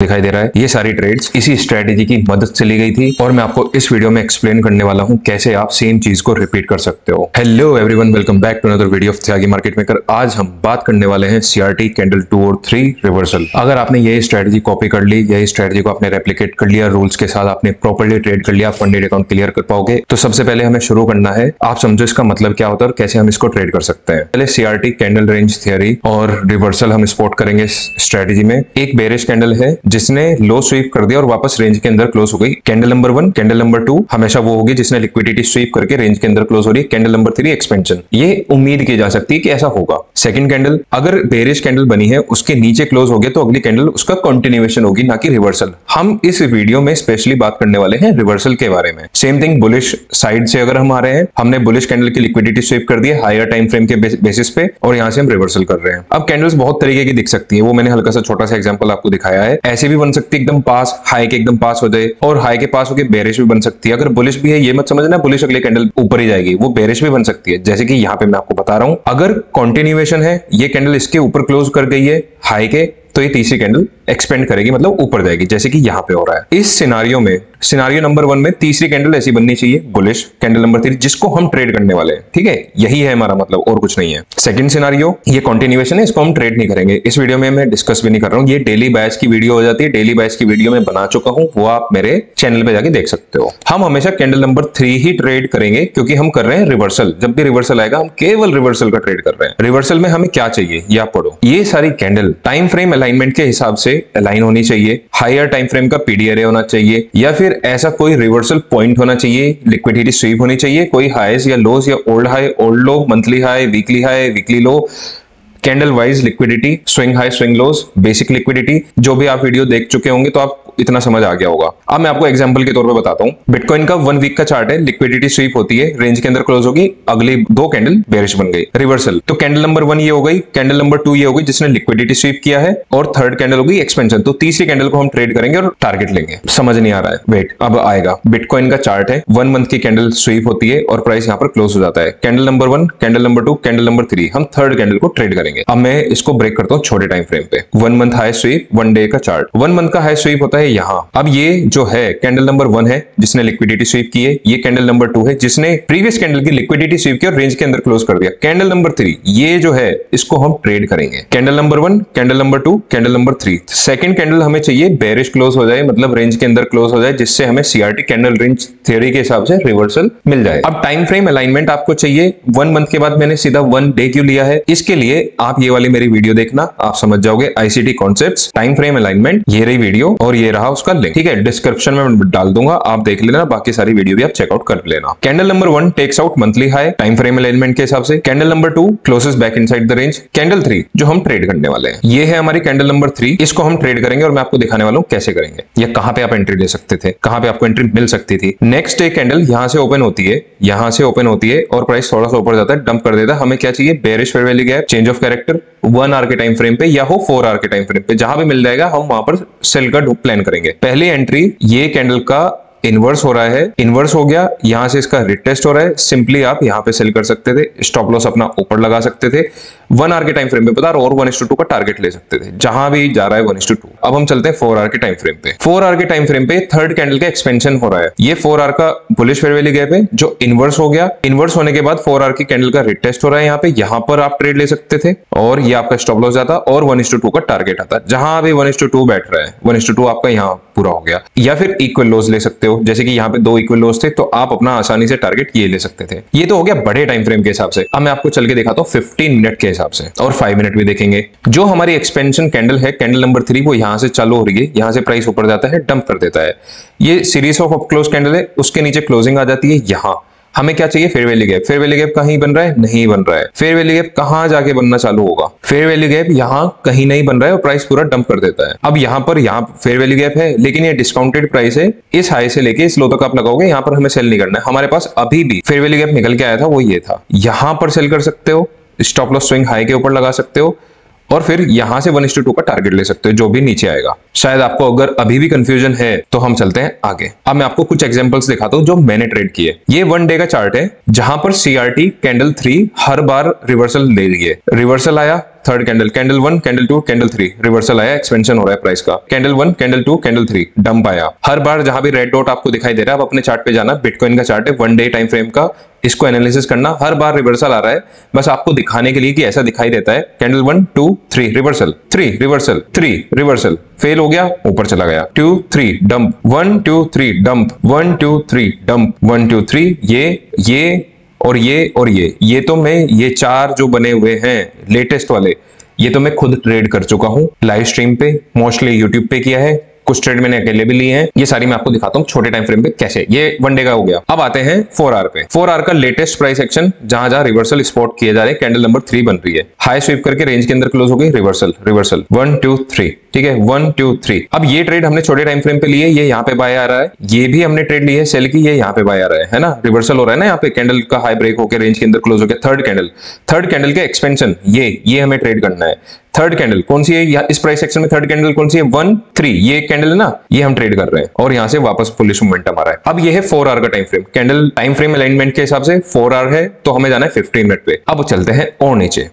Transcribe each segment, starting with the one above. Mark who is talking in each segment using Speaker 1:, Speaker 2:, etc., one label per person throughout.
Speaker 1: दिखाई दे रहा है। ये सारी ट्रेड्स इसी स्ट्रेटेजी की मदद से ली गई थी और मैं आपको इस वीडियो में एक्सप्लेन करने वाला हूं कैसे आप सेम चीज को रिपीट कर सकते हो। Hello everyone, welcome back to another video of Tyagi market maker. आज हम बात करने वाले हैं सीआरटी कैंडल 2 और 3 रिवर्सल। अगर आपने यही स्ट्रेटेजी कॉपी कर ली, यही स्ट्रेटेजी को आपने रेप्लिकेट कर लिया, रूल्स के साथ आपने प्रॉपर्ली ट्रेड कर लिया, फंडेड अकाउंट क्लियर कर पाओगे। तो सबसे पहले हमें शुरू करना है, आप समझो इसका मतलब क्या होता है और कैसे हम इसको ट्रेड कर सकते हैं। पहले सीआरटी कैंडल रेंज थियरी और रिवर्सल हम स्पॉट करेंगे स्ट्रेटेजी में। एक बेरिश कैंडल है जिसने लो स्वीप कर दिया और वापस रेंज के अंदर क्लोज हो गई। कैंडल नंबर 1, कैंडल नंबर 2 हमेशा वो होगी जिसने लिक्विडिटी स्वीप करके रेंज के अंदर क्लोज हो रही है। कैंडल नंबर 3 एक्सपेंशन, ये उम्मीद की जा सकती है कि ऐसा होगा। सेकंड कैंडल अगर बेरिश कैंडल बनी है, उसके नीचे क्लोज हो गया तो अगली कैंडल उसका कंटिन्यूएशन होगी, ना कि रिवर्सल। हम इस वीडियो में स्पेशली बात करने वाले हैं रिवर्सल के बारे में। सेम थिंग बुलिश साइड से अगर हम आ रहे हैं, हमने बुलिश कैंडल की लिक्विडिटी स्वीप कर दी है हायर टाइम फ्रेम के बेसिस पे और यहां से हम रिवर्सल कर रहे हैं। अब कैंडल्स बहुत तरीके की दिख सकती है, वो मैंने हल्का सा छोटा सा एग्जांपल आपको दिखाया है। ऐसे भी बन सकती है एकदम पास, हाई के एकदम पास हो जाए, और हाई के पास होकर बेरिश भी बन सकती है। अगर बुलिश भी है, ये मत समझना बुलिश अगले कैंडल ऊपर ही जाएगी, वो बेरिश भी बन सकती है। जैसे कि यहाँ पे मैं आपको बता रहा हूं, अगर कंटिन्यूएशन है, ये कैंडल इसके ऊपर क्लोज कर गई है हाई के, तो ये तीसरी कैंडल एक्सपेंड करेगी, मतलब ऊपर जाएगी, जैसे कि यहां पे हो रहा है। इस सिनारियो में, सिनारियो नंबर 1 में तीसरी कैंडल ऐसी बननी चाहिए बुलिश कैंडल नंबर 3, जिसको हम ट्रेड करने वाले हैं। ठीक है, यही है हमारा मतलब, और कुछ नहीं है। सेकंड सिनारियो, ये कंटिन्यूएशन है, इसको हम ट्रेड नहीं करेंगे। इस वीडियो में मैं डिस्कस भी नहीं कर रहा हूं, ये डेली बायस की वीडियो हो जाती है। डेली बायस की वीडियो में बना चुका हूं, वो आप मेरे चैनल पे जाके देख सकते हो। हम हमेशा कैंडल नंबर 3 ही ट्रेड करेंगे, क्योंकि हम कर रहे हैं रिवर्सल। जब भी रिवर्सल आएगा, हम केवल रिवर्सल का ट्रेड कर रहे हैं। रिवर्सल में हमें क्या चाहिए, ये आप पढ़ो। ये सारी कैंडल टाइम फ्रेम अलाइनमेंट के हिसाब से अलाइन होनी चाहिए, हायर टाइम फ्रेम का पीडी एरे होना चाहिए, या फिर ऐसा कोई रिवर्सल पॉइंट होना चाहिए, लिक्विडिटी स्वीप होनी चाहिए, कोई हाईज या लोज या old high old low, monthly high weekly low, candle wise liquidity, swing high swing lows, basic liquidity. जो भी आप वीडियो देख चुके होंगे तो आप इतना समझ आ गया होगा। अब मैं आपको एग्जांपल के तौर पे बताता हूं। बिटकॉइन का 1 वीक का चार्ट है, लिक्विडिटी स्वीप होती है, रेंज के अंदर क्लोज होगी, अगली 2 कैंडल बेरिश बन गई, रिवर्सल। तो कैंडल नंबर 1 ये हो गई, कैंडल नंबर 2 ये हो गई जिसने लिक्विडिटी स्वीप किया है, और थर्ड कैंडल हो गई एक्सपेंशन। तो तीसरी कैंडल को हम ट्रेड करेंगे और टारगेट लेंगे। समझ नहीं आ रहा है, वेट अब आएगा। बिटकॉइन का चार्ट है, 1 मंथ की कैंडल स्वीप होती है और प्राइस यहां पर क्लोज हो जाता है। Candle number 1, candle number 2, candle number 3, हम थर्ड कैंडल को ट्रेड करेंगे। अब मैं इसको ब्रेक करता हूं छोटे टाइम फ्रेम पे। 1 मंथ हाई स्वीप, 1 डे का चार्ट। 1 मंथ का हाई स्वीप होता है यहां। अब ये जो है कैंडल नंबर 1 है जिसने लिक्विडिटी स्वीप की है, ये कैंडल नंबर 2 है जिसने प्रीवियस कैंडल की लिक्विडिटी स्वीप की और रेंज के अंदर क्लोज कर दिया। कैंडल नंबर 3 ये जो है, इसको हम ट्रेड करेंगे। Candle number 1, candle number 2, candle number 3। Second candle हमें चाहिए बेरिश क्लोज हो जाए, मतलब रेंज के अंदर क्लोज हो जाए, जिससे हमें सीआरटी कैंडल रेंज थ्योरी के हिसाब से रिवर्सल मिल जाए। अब टाइम फ्रेम अलाइनमेंट आपको चाहिए 1 मंथ के बाद, मैंने सीधा 1 डे क्यों लिया है, इसके लिए आप ये वाली मेरी वीडियो देखना, आप समझ जाओगे। ICT concepts, time frame alignment, ये रही वीडियो और ये रहा उसका लिंक। ठीक है, डिस्क्रिप्शन में डाल दूंगा, आप देख लेना, बाकी सारी वीडियो भी आप चेकआउट कर लेना। Candle number 1 takes out monthly high time frame alignment के हिसाब से। Candle number 2 closes back inside the range. Candle 3 जो हम ट्रेड करने वाले हैं, ये है हमारी कैंडल नंबर 3, इसको हम ट्रेड करेंगे और मैं आपको दिखाने वाला हूं कैसे करेंगे, या कहां पे आप एंट्री ले सकते थे, कहां पे आपको एंट्री मिल सकती थी। नेक्स्ट डे कैंडल यहां से ओपन होती है, यहां से ओपन होती है और प्राइस थोड़ा सा ऊपर जाता है, डंप कर देता है। हमें क्या चाहिए, bearish fair value gap, change of character 1 hour के टाइम फ्रेम पे या हो 4 आवर के टाइम फ्रेम पे, जहां भी मिल जाएगा हम वहां पर सेल का प्लान करेंगे। पहली एंट्री ये कैंडल का इनवर्स हो रहा है, इनवर्स हो गया, यहां से इसका रिटेस्ट हो रहा है, सिंपली आप यहां पे सेल कर सकते थे, स्टॉप लॉस अपना ऊपर लगा सकते थे, 1 आवर के टाइम फ्रेम पे बता रहा, और 1:2 का टारगेट ले सकते थे, जहां भी जा रहा है 1:2। अब हम चलते हैं 4 आवर के टाइम फ्रेम पे। 4 आवर के टाइम फ्रेम पे थर्ड कैंडल का एक्सपेंशन हो रहा है, ये 4 आवर का बुलिश फेयर वैल्यू गैप है जो इनवर्स हो गया। इनवर्स होने के बाद 4 आवर की कैंडल का रिटेस्ट हो रहा है यहाँ पे, यहाँ पर आप ट्रेड ले सकते थे और ये आपका स्टॉप लॉस जाता और 1:2 का टारगेट आता, जहां भी 1:2 बैठ रहा है, 1:2 आपका यहाँ पूरा हो गया। या फिर इक्वल लॉस ले सकते हो, जैसे कि यहाँ पे 2 इक्वल लॉस थे, तो आप अपना आसानी से टारगेट ये ले सकते थे। ये तो हो गया बड़े टाइम फ्रेम के हिसाब से। अब मैं आपको चल के दिखाता हूँ 15 मिनट के हिसाब से, और 5 मिनट भी देखेंगे। जो हमारी एक्सपेंशन कैंडल है, कैंडल नंबर 3, वो यहां से चालू हो रही है, यहां से प्राइस ऊपर जाता है, डंप कर देता है। ये series of up close candle है, उसके नीचे क्लोजिंग आ जाती है यहां। हमें क्या चाहिए, fair value gap. Fair value gap कहीं बन रहा है, नहीं बन रहा है। फेयर वैल्यू गैप कहां जाके बनना चालू होगा, फेयर वैल्यू गैप यहां कहीं नहीं बन रहा है और प्राइस पूरा डंप कर देता है। अब यहां पर फेयर वैल्यू गैप है, लेकिन ये डिस्काउंटेड प्राइस है, इस हाई से लेके इस लो तक आप लगाओगे, यहां पर हमें सेल नहीं करना है। हमारे पास अभी भी फेयर वैल्यू गैप निकल के आया था, वो ये था, यहां पर सेल कर सकते हो, स्टॉप लॉस स्विंग हाई के ऊपर लगा सकते हो, और फिर यहां से 1:2 का टारगेट ले सकते हो, जो भी नीचे आएगा। शायद आपको अगर अभी भी कंफ्यूजन है तो हम चलते हैं आगे। अब मैं आपको कुछ एग्जांपल्स दिखाता हूं जो मैंने ट्रेड किए। ये 1 डे का चार्ट है, जहां पर सीआरटी कैंडल 3 हर बार रिवर्सल ले रही है। रिवर्सल आया, third candle, candle 1, candle 2, candle 3, reversal आया, एक्सपेंशन हो रहा है प्राइस का। कैंडल 1, कैंडल 2, कैंडल 3, डंप आया। हर बार जहां भी रेड डॉट आपको दिखाई दे रहा है, आप अपने चार्ट पे जाना, बिटकॉइन का चार्ट है, 1 डे टाइम फ्रेम का, इसको एनालिसिस करना। हर बार रिवर्सल आ रहा है, बस आपको दिखाने के लिए कि ऐसा दिखाई देता है। Candle 1, 2, 3 reversal, 3 reversal, 3 reversal, fail हो गया, ऊपर चला गया, 2, 3 डंप, 1, 2, 3 डंप, 1, 2, 3 डंप, 1, 2, 3, ये और ये तो मैं ये 4 जो बने हुए हैं लेटेस्ट वाले, ये तो मैं खुद ट्रेड कर चुका हूं लाइव स्ट्रीम पे, मोस्टली यूट्यूब पे किया है, कुछ ट्रेड मैंने अकेले भी लिए हैं। ये सारी मैं आपको दिखाता हूं छोटे टाइम फ्रेम पे कैसे। ये 1 डे का हो गया। अब आते हैं 4 आवर पे। 4 आवर का लेटेस्ट प्राइस एक्शन, जहां जहां रिवर्सल स्पॉट किए जा रहे हैं, कैंडल नंबर 3 बन रही है, हाई स्वीप करके रेंज के अंदर क्लोज हो गई, रिवर्सल रिवर्सल, 1, 2, 3, ठीक है, 1, 2, 3। अब ये ट्रेड हमने छोटे टाइम फ्रेम पे लिए, ये यहाँ पे बाय आ रहा है, ये भी हमने ट्रेड ली है सेल की, ये यहाँ पे बाय आ रहा है ना, रिवर्सल हो रहा है ना, यहाँ पे कैंडल का हाई ब्रेक होकर रेंज के अंदर क्लोज हो गया। थर्ड कैंडल के एक्सपेंशन, ये हमें ट्रेड करना है। थर्ड कैंडल कौन सी है इस प्राइस सेक्शन में? थर्ड कैंडल कौन सी है? 1, 3, ये कैंडल है ना, ये हम ट्रेड कर रहे हैं और यहां से वापस बुलिश मोमेंटम आ रहा है। अब ये है 4 आवर का time frame. Candle time frame alignment के हिसाब से 4 आवर है, तो हमें जाना है 15 मिनट पे। अब चलते हैं और नीचे।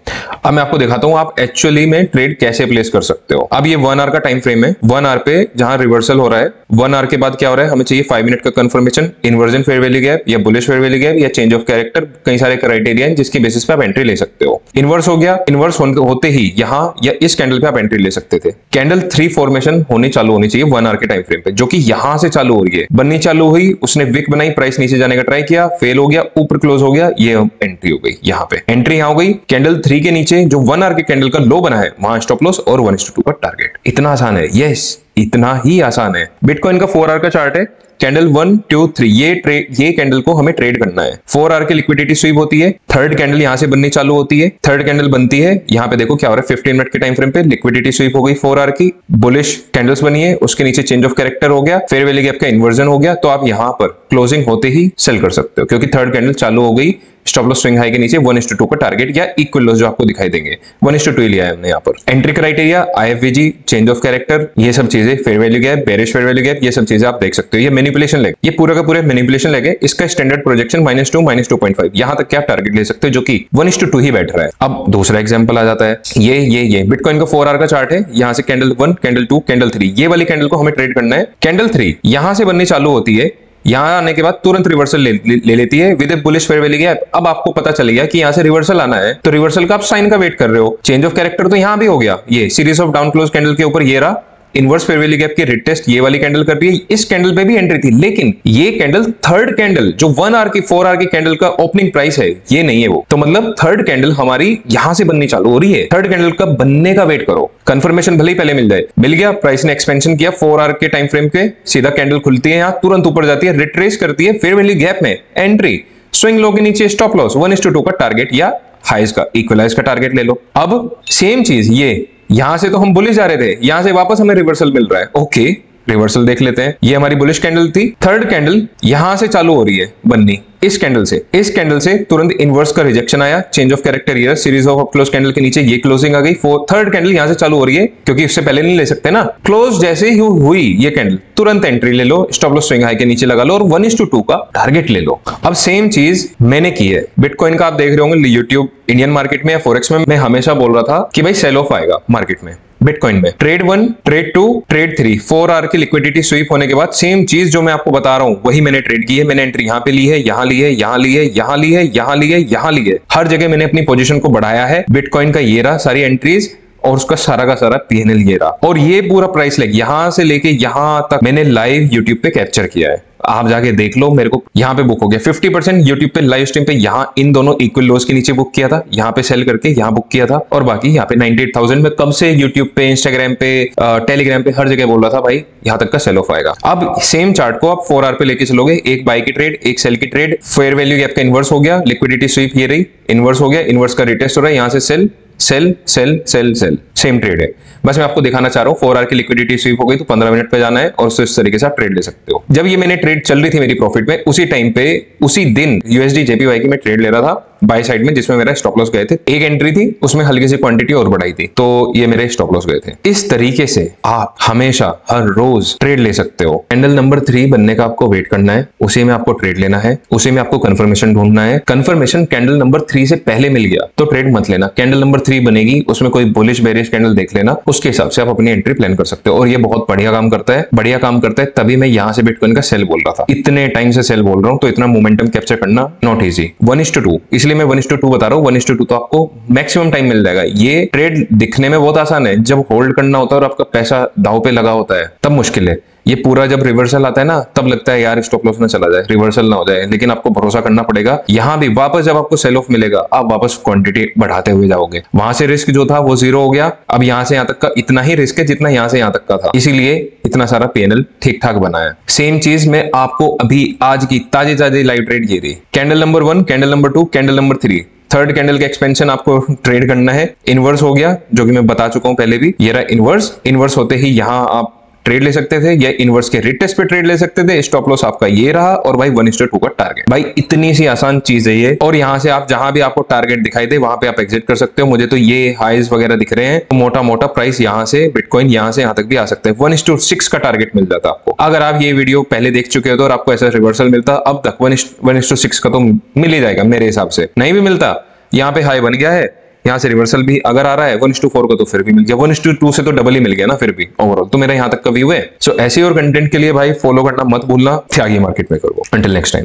Speaker 1: अब मैं आपको दिखाता हूं आप एक्चुअली में ट्रेड कैसे प्लेस कर सकते हो। अब ये 1 आवर का टाइम फ्रेम है। 1 आवर पे जहां रिवर्सल हो रहा है, 1 आवर के बाद क्या हो रहा है, हमें चाहिए 5 मिनट का confirmation, inversion fair value gap या बुलिश फेयर वैल्यू गैप या चेंज ऑफ कैरेक्टर, कई सारे क्राइटेरिया हैं जिसकी बेसिस पे आप एंट्री ले सकते हो। इन्वर्स हो गया, इन्वर्स होते ही यहां या इस कैंडल पे आप एंट्री ले सकते थे। कैंडल 3 फॉर्मेशन होनी चालू होनी चाहिए 1 आवर के टाइम फ्रेम पे, जो कि यहां से चालू हो रही है, बननी चालू हुई, उसने विक बनाई, प्राइस नीचे जाने का ट्राई किया, फेल हो गया, ऊपर क्लोज हो गया, ये एंट्री हो गई। यहां पे एंट्री यहां हो गई। कैंडल 3 के नीचे जो 1 आवर के कैंडल का लो बना है, वहां स्टॉप लॉस और 1:2 का टारगेट। इतना आसान है, यस इतना ही आसान है। बिटकॉइन का 4 आवर का चार्ट है, कैंडल 1, 2, 3, ये कैंडल को हमें ट्रेड करना है। 4 आवर की लिक्विडिटी स्वीप होती है, थर्ड कैंडल यहां से बननी चालू होती है, थर्ड कैंडल बनती है, यहां पे देखो क्या हो रहा है, 15 मिनट के टाइम फ्रेम पे लिक्विडिटी स्वीप हो गई 4 आवर की, बुलिश कैंडल्स बनी है, उसके नीचे चेंज ऑफ कैरेक्टर हो गया, फेयर वैल्यू गैप का इन्वर्जन हो गया, तो आप यहां पर क्लोजिंग होते ही सेल कर सकते हो, क्योंकि थर्ड कैंडल चालू हो गई, स्टॉप लॉस स्विंग हाई के नीचे 1:2 का टारगेट या इक्वल लॉस जो आपको दिखाई देंगे, 1:2 लिया है हमने यहाँ पर। Entry criteria, IFVG, change of character, ये सब चीजें, fair value gap, bearish fair value gap, ये सब चीजें आप देख सकते हो। ये मैनिपुलेशन लेग, ये पूरा का पूरा मैनिपुलेशन लेग है। इसका स्टैंडर्ड प्रोजेक्शन -2, -2.5, यहां तक क्या आप टारगेट ले सकते हो, जो कि 1:2 ही बैठ रहा है। अब दूसरा एग्जांपल आ जाता है, ये बिटकॉइन का 4 आवर का चार्ट है, यहां से कैंडल 1, कैंडल 2, कैंडल 3, ये वाली कैंडल को हमें ट्रेड करना है। कैंडल 3 यहां से बननी चालू होती है, यहां आने के बाद तुरंत रिवर्सल ले लेती है with A bullish fair value gap. अब आपको पता चल गया कि यहां से रिवर्सल आना है, तो रिवर्सल का आप साइन का वेट कर रहे हो। चेंज ऑफ कैरेक्टर तो यहां भी हो गया, ये series of down close candle के ऊपर ये रहा, इनवर्स फेयर वैल्यू गैप की रिटेस्ट ये वाली कैंडल कर रही है, इस कैंडल पे भी एंट्री थी, लेकिन ये कैंडल थर्ड कैंडल जो 1 आवर की 4 आवर की कैंडल का ओपनिंग प्राइस है, ये नहीं है वो। तो मतलब थर्ड कैंडल हमारी यहां से बननी चालू हो रही है, थर्ड कैंडल का बनने का वेट करो। कंफर्मेशन भले ही पहले मिल जाए, मिल गया, प्राइस ने एक्सपेंशन किया 4 आवर के टाइम फ्रेम पे, सीधा कैंडल खुलती है, यहां तुरंत ऊपर जाती है, रिट्रेस करती है, फेयर वैल्यू गैप में एंट्री, स्विंग लो के नीचे स्टॉप लॉस, 1:2 का टारगेट या हाइज का इक्वलाइज का टारगेट ले लो। अब सेम चीज ये, यहां से तो हम बुलिश जा रहे थे, यहां से वापस हमें रिवर्सल मिल रहा है, ओके रिवर्सल देख लेते हैं। ये हमारी बुलिश कैंडल थी, थर्ड कैंडल यहां से चालू हो रही है बननी, इस कैंडल से तुरंत इनवर्स का रिजेक्शन आया, चेंज ऑफ कैरेक्टर ये सीरीज ऑफ क्लोज कैंडल के नीचे ये क्लोजिंग आ गई, थर्ड कैंडल यहां से चालू हो रही है, क्योंकि इससे पहले नहीं ले सकते ना, क्लोज जैसे ही हुई ये कैंडल तुरंत एंट्री ले लो, स्टॉप लॉस स्विंग हाई के नीचे लगा लो और 1:2 का टारगेट ले लो। अब सेम चीज मैंने की है बिटकॉइन का, आप देख रहे होंगे यूट्यूब, इंडियन मार्केट में या फॉरेक्स में मैं हमेशा बोल रहा था कि भाई सेल ऑफ आएगा मार्केट में, बिटकॉइन में ट्रेड 1, ट्रेड 2, ट्रेड 3, 4 आवर की लिक्विडिटी स्वीप होने के बाद सेम चीज जो मैं आपको बता रहा हूं वही मैंने ट्रेड की है। मैंने एंट्री यहां पे ली है, यहां ली है, यहां ली है, यहां ली है, यहां ली है, यहां ली है, हर जगह मैंने अपनी पोजीशन को बढ़ाया है। बिटकॉइन का ये रहा सारी एंट्रीज और उसका सारा का सारा PNL ये रहा, और ये पूरा प्राइस लेग यहां से लेके यहां तक मैंने लाइव यूट्यूब पे कैप्चर किया है। आप जाके देख लो, मेरे को यहाँ पे बुक हो गया 50% यूट्यूब पे लाइव स्ट्रीम पे, यहाँ इन दोनों इक्वल लोस के नीचे बुक किया था, यहाँ पे सेल करके यहाँ बुक किया था, और बाकी यहाँ पे 98,000 में कब से यूट्यूब पे, इंस्टाग्राम पे, टेलीग्राम पे हर जगह बोल रहा था भाई यहाँ तक का सेल ऑफ आएगा। अब सेम चार्ट को आप 4 आवर पे लेके चलोगे, एक बाय की ट्रेड, एक सेल की ट्रेड, फेयर वैल्यू गैप का इन्वर्स हो गया, लिक्विडिटी स्वीप ये रही, इन्वर्स हो गया, इन्वर्स का रिटेस्ट हो रहा है, यहाँ से sell sell sell sell sell, same trade है। बस मैं आपको दिखाना चाह रहा हूं, 4 आवर की लिक्विडिटी स्वीप हो गई तो 15 मिनट पे जाना है और उससे इस तरीके से आप ट्रेड ले सकते हो। जब ये मैंने ट्रेड चल रही थी मेरी प्रॉफिट में, उसी टाइम पे उसी दिन USD JPY की मैं ट्रेड ले रहा था बाय साइड में जिसमें मेरा स्टॉप लॉस गए थे। एक एंट्री थी उसमें हल्की सी क्वांटिटी और बढ़ाई थी, तो ये मेरे स्टॉप लॉस गए थे। इस तरीके से आप हमेशा हर रोज ट्रेड ले सकते हो। कैंडल नंबर 3 बनने का आपको वेट करना है, उसी में आपको ट्रेड लेना है, उसी में आपको कंफर्मेशन ढूंढना है। कंफर्मेशन कैंडल नंबर 3 से पहले मिल गया तो ट्रेड मत लेना। कैंडल नंबर 3 बनेगी, उसमें कोई बुलिश बेरिश कैंडल देख लेना, उसके हिसाब से आप अपनी एंट्री प्लान कर सकते हो। और ये बहुत बढ़िया काम करता है, बढ़िया काम करता है। तभी मैं यहां से बिटकॉइन का सेल बोल रहा था, इतने टाइम से सेल बोल रहा हूं, तो इतना मोमेंटम कैप्चर करना नॉट इजी। 1:2, इसलिए मैं 1:2 बता रहा हूं। 1:2 तो आपको मैक्सिमम टाइम मिल जाएगा। ये ट्रेड दिखने में बहुत आसान है, जब होल्ड करना होता है और आपका पैसा दांव पे लगा होता है तब मुश्किल है। ये पूरा जब रिवर्सल आता है ना, तब लगता है यार स्टॉप लॉस ना चला जाए, रिवर्सल ना हो जाए, लेकिन आपको भरोसा करना पड़ेगा। यहां भी वापस जब आपको सेल ऑफ मिलेगा, आप वापस क्वांटिटी बढ़ाते हुए जाओगे। वहां से रिस्क जो था वो 0 हो गया, अब यहां से यहां तक का इतना ही रिस्क है जितना यहां से यहां तक का था, इसीलिए इतना सारा पीएनएल ठीक ठाक बना है। सेम चीज मैं आपको अभी आज की ताजी लाइव ट्रेड की थी। Candle number 1, candle number 2, candle number 3, third candle का एक्सपेंशन आपको ट्रेड करना है। इनवर्स हो गया, जो कि मैं बता चुका हूं पहले भी। ये रहा इनवर्स। इनवर्स होते ही यहां आप ट्रेड ले सकते थे, या इनवर्स के रिटेस्ट पे ट्रेड ले सकते थे। स्टॉप लॉस आपका ये रहा, और भाई 1:2 का टारगेट। भाई इतनी सी आसान चीज है ये। और यहां से आप जहां भी आपको टारगेट दिखाई दे वहां पे आप एग्जिट कर सकते हो। मुझे तो ये हाईज वगैरह दिख रहे हैं, तो मोटा मोटा प्राइस यहां से बिटकॉइन यहां से यहां तक भी आ सकते हैं। 1:6 का टारगेट मिल जाता आपको। अगर आप ये वीडियो पहले देख चुके हो तो और आपको ऐसा रिवर्सल मिलता अब तक 1:6 का तो मिल ही जाएगा मेरे हिसाब से। नहीं भी मिलता, यहाँ पे हाई बन गया है, यहाँ से रिवर्सल भी अगर आ रहा है 1:4 का तो फिर भी मिल गया। 1:2 से तो डबल ही मिल गया ना फिर भी ओवरऑल। तो मेरा यहाँ तक का व्यू है। सो ऐसे और कंटेंट के लिए भाई फॉलो करना मत भूलना त्यागी मार्केट मेकर को। Until next time.